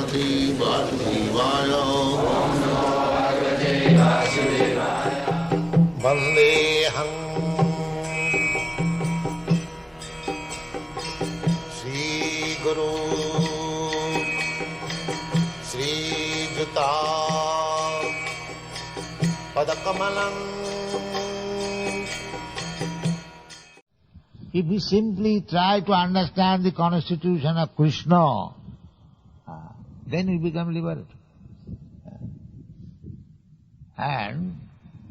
वासुदेवाय वन्देऽहं श्रीगुरु श्रीयुता पदकमलम्. If we simply try to understand the constitution of Krishna, then we become liberated. And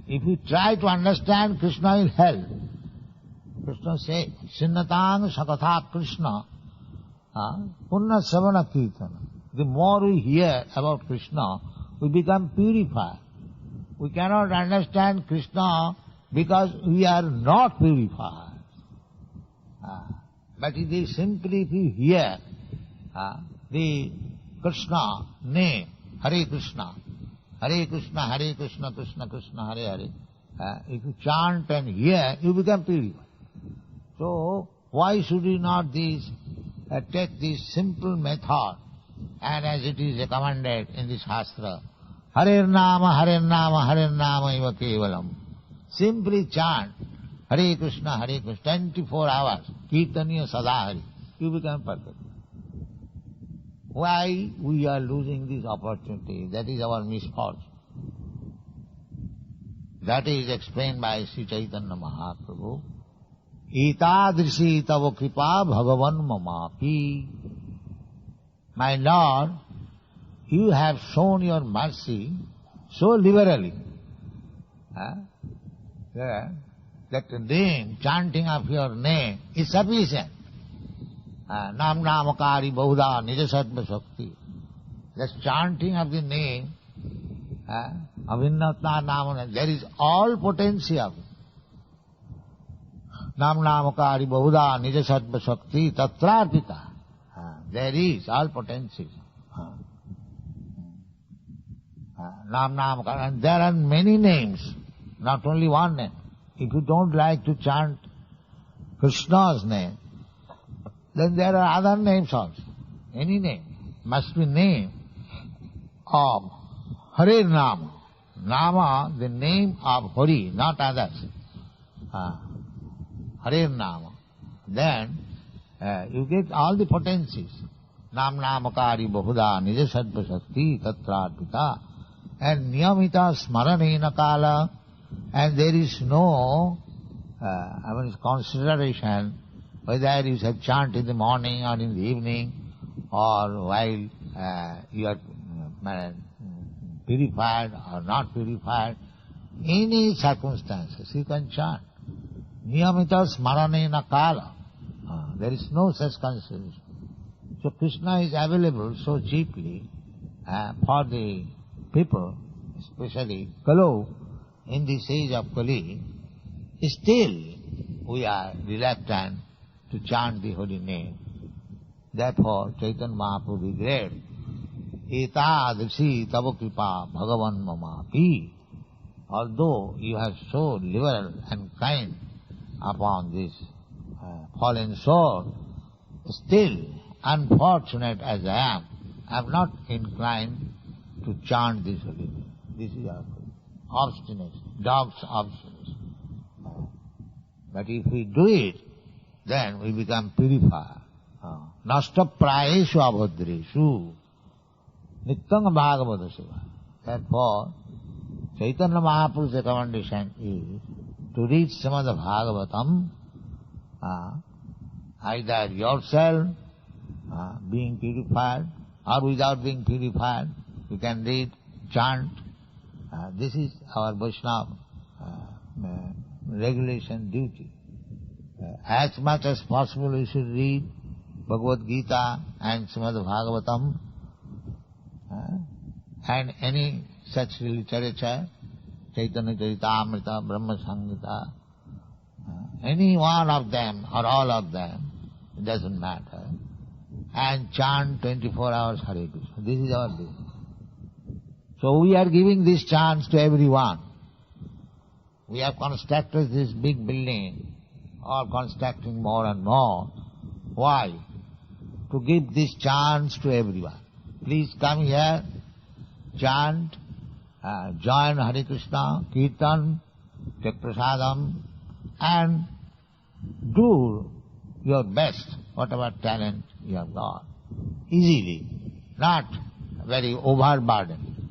if we try to understand Krishna in hell, Krishna says, Sinnatang Sakatha Krishna, Punna Savana Kirtana. The more we hear about Krishna, we become purified. We cannot understand Krishna because we are not purified. But it is simply if you hear the Krishna name, Hare Krishna, Hare Krishna, Hare Krishna, Krishna Krishna, Hare Hare, if you chant and hear, you become purified. So, why should we not take this simple method, and as it is recommended in the Shastra, Hare Nama, Hare Nama, Hare Nama Iva Kevalam. Simply chant Hare Krishna, 24 hours, Kirtaniya Sadahari, you become perfect. Why we are losing this opportunity? That is our misfortune. That is explained by Sri Chaitanya Mahaprabhu. Itadrishi tava kripa bhagavan mamapi. My Lord, you have shown your mercy so liberally. That the name, chanting of your name is sufficient. Nam namakari bahuda nijasattva shakti. Just chanting of the name, avinnatna namana, there is all potency of it. Nam namakari bahuda nijasattva shakti tatrarpita. There is all potency. Nam namakari, and there are many names, not only one name. If you don't like to chant Krishna's name, then there are other names also. Any name must be name of Hare Nama. Nama, the name of Hari, not others. Hare Nama. Then you get all the potencies. Nam Namakari Bahuda Nijasattva Shakti Tatrarpita. And Niyamita Smaranena Kala. And there is no consideration whether you have chant in the morning or in the evening or while you are purified or not purified. Any circumstances you can chant. Niyamita smaranena kala. There is no such consideration. So Krishna is available so cheaply for the people, especially Kalo, in this age of Kali. Still we are reluctant to chant the holy name. Therefore Chaitanya Mahaprabhu declared, Etadrisi tava kripa bhagavan mamapi. Although you have so liberal and kind upon this fallen soul, still, unfortunate as I am not inclined to chant this holy name. This is our obstinacy, dog's obstinacy. But if we do it, then we become purified. Nasta prayeshu abhadreshu nityam bhagavata seva. Therefore, Chaitanya Mahaprabhu's recommendation is to read Srimad Bhagavatam, either yourself being purified or without being purified. You can read, chant. This is our Vaishnava regulation duty. As much as possible we should read Bhagavad Gita and Srimad Bhagavatam and any such literature, Chaitanya Charitamrita, Brahma Samhita, any one of them or all of them, it doesn't matter, and chant 24 hours Hare Krishna. This is our duty. So we are giving this chance to everyone. We have constructed this big building, or constructing more and more. Why? To give this chance to everyone. please come here, chant, join Hare Krishna, Kirtan, take prasadam, and do your best, whatever talent you have got, easily, not very overburdened.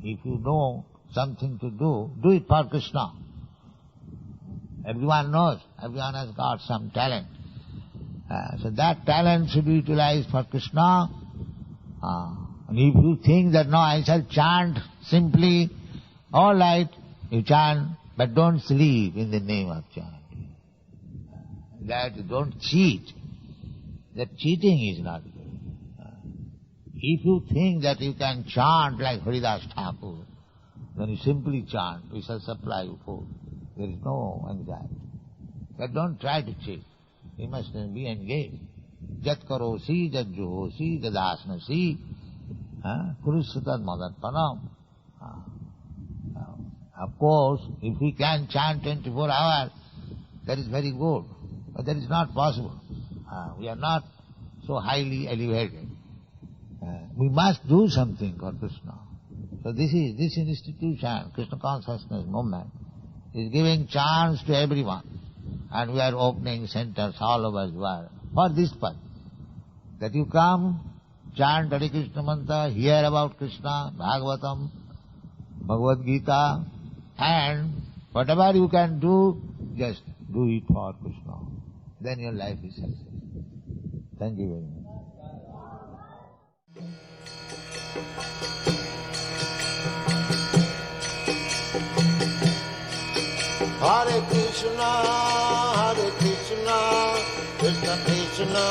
If you know something to do it for Krishna. Everyone knows, everyone has got some talent. So that talent should be utilized for Krishna. And if you think that, no, I shall chant simply, all right, you chant, but don't sleep in the name of chanting. That don't cheat. That cheating is not good. If you think that you can chant like Haridas Thakur, then you simply chant, we shall supply you food. There is no anxiety. But don't try to cheat. You must be engaged. Jat karosi, jat juhosi, jat asnasi, kurusatad madatpanam. Of course, if we can chant 24 hours, that is very good. But that is not possible. We are not so highly elevated. We must do something for Krishna. So this institution, Krishna Consciousness Movement, is giving chance to everyone. And we are opening centers all over the world for this purpose. That you come, chant Hare Krishna mantra, hear about Krishna, Bhagavatam, Bhagavad Gita, and whatever you can do, just do it for Krishna. Then your life is successful. Thank you very much. Hare Krishna, Krishna Krishna,